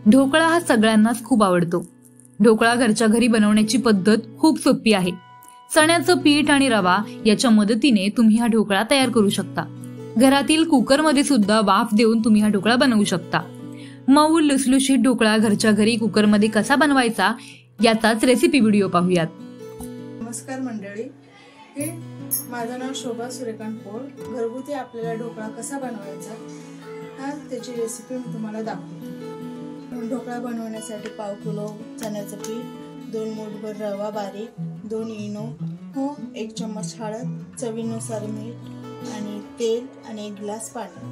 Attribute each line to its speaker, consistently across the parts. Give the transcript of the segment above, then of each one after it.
Speaker 1: ढोकळा हा सगळ्यांनाच खूप आवडतो। ढोकळा घरच्या घरी बनवण्याची पद्धत खूप सोपी आहे। चण्याचं पीठ आणि रवा याच्या मदतीने तुम्ही हा ढोकळा तयार करू शकता। घरातील कुकरमध्ये सुद्धा वाफ देऊन तुम्ही हा ढोकळा बनवू शकता। मऊ लुसलुशीत ढोकळा घरच्या घरी कुकरमध्ये कसा बनवायचा याचाच रेसिपी व्हिडिओ पाहूयात।
Speaker 2: नमस्कार मंडळी, माझं नाव शोभा सूर्यकांत पोळ। घरगुती आपल्याला ढोकळा कसा बनवायचा त्याची रेसिपी मी तुम्हाला दाखवते। ढोकळा बनवण्यासाठी पाव किलो चण्याचं पीठ, 2 मूठभर रवा बारीक, 2 इनो, 1 चम्मच हळद, चवीनुसार मीठ आणि तेल आणि 1 ग्लास पाणी।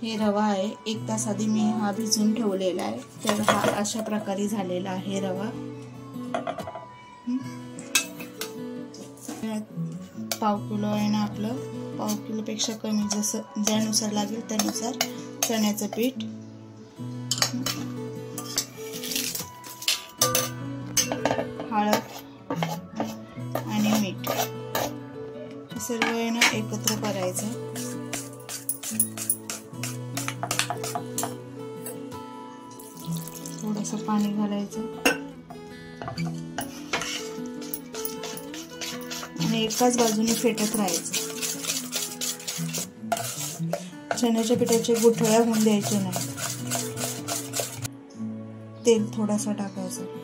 Speaker 2: हे रवा आहे, 1 तास आधी मी हा भिजवून ठेवलेला आहे। तर हा अशा प्रकारे झालेला आहे रवा। पाव किलो आहे ना, आपलं पाव किलो पेक्षा कमी जसं ज्यानुसार लागेल त्यानुसार चण्याचं पीठ, हळद आणि मीठ सर्व आहे ना एकत्र करायचं। थोडंसं पाणी घालायचं आणि एकाच बाजूने फेटत राहायचं। चण्याच्या पिठाचे गुठळ्या होऊन द्यायचे नाही। तेल थोडासा टाकायचं।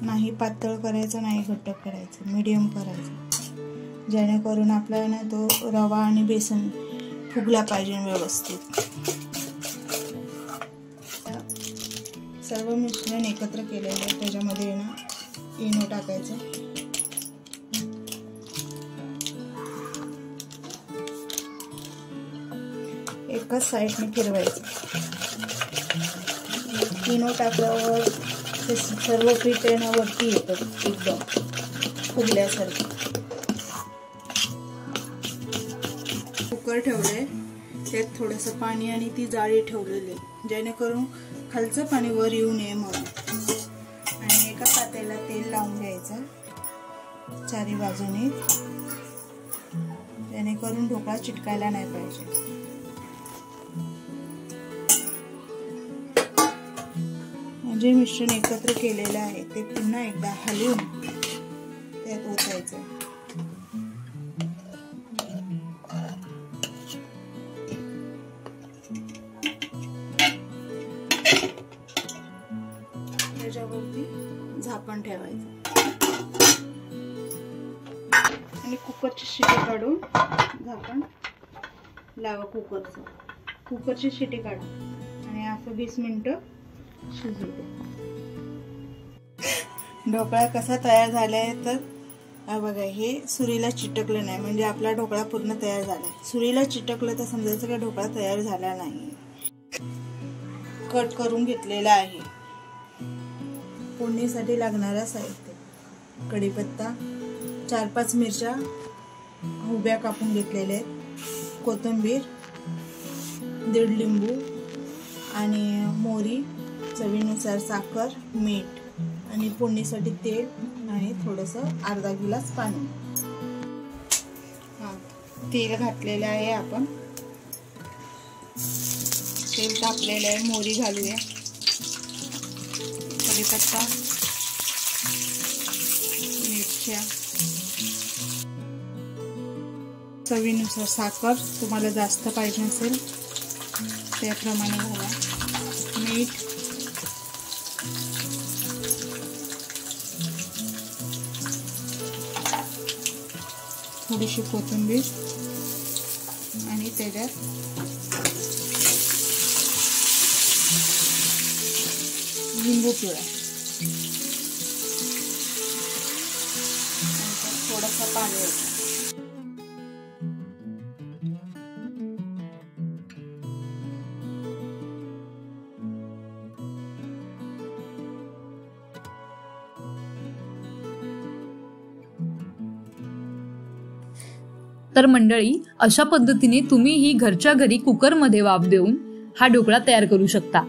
Speaker 2: नाही पातळ करायचं, नाही घट्ट करायचं, मीडियम करायचं, जेणेकरून आपल्याला ना तो रवा आणि बेसन फुगला पाहिजे व्यवस्थित। सर्व मिश्रण एकत्र केलेलं आहे, त्याच्यामध्ये ना इनो टाकायचं, एकाच साईडने फिरवायचं। इनो टाकल्यावर ते सर्व पीठ आहे ना वरती येतं, एकदम फुगल्यासारखं। कुकर ठेवलंय, त्यात थोडंसं पाणी आणि ती जाळी ठेवलेली आहे, जेणेकरून खालचं पाणी वर येऊ नये म्हणून। आणि एका पातेल्याला तेल लावून घ्यायचं चारी बाजूने, जेणेकरून ढोकळा चिटकायला नाही पाहिजे। जे मिश्रण एकत्र केलेलं आहे ते पुन्हा एकदा हलवून त्यात ओतायचं। त्याच्यावरती झाकण ठेवायचं आणि कुकरची शिटी काढून झाकण लावा कुकरची शिटी काढा आणि असं 20 मिनिटं शिजू दे। ढोकळा कसा तयार झालाय तर बघा, हे सुरीला चिटकलं नाही म्हणजे आपला ढोकळा पूर्ण तयार झालाय। सुरीला चिटकलं तर समजायचं की ढोकळा तयार झाला नाही। कट करून घेतलेला आहे। फोडणीसाठी लागणारा साहित्य: कढीपत्ता, 4-5 मिरच्या उभ्या कापून घेतलेल्या आहेत, कोथिंबीर, 1.5 लिंबू आणि मोहरी, चवीनुसार साखर, मीठ आणि फोडणीसाठी तेल आणि थोडंसं अर्धा गिलास पाणी। तेल घातलेलं आहे, आपण तेल तापलेलं आहे, मोहरी घालूया, कढीपत्ता, मिरच्या, चवीनुसार साखर, तुम्हाला जास्त पाहिजे असेल त्याप्रमाणे घाला, मीठ, थोडीशी कोथिंबीर आणि त्याच्यात लिंबू पिळा, थोडासा पाणी।
Speaker 1: तर मंडळी, अशा पद्धतीने तुम्हीही घरच्या घरी कुकरमध्ये वाफ देऊन हा ढोकळा तयार करू शकता।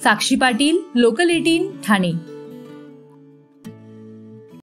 Speaker 1: साक्षी पाटील, लोकल 18, ठाणे।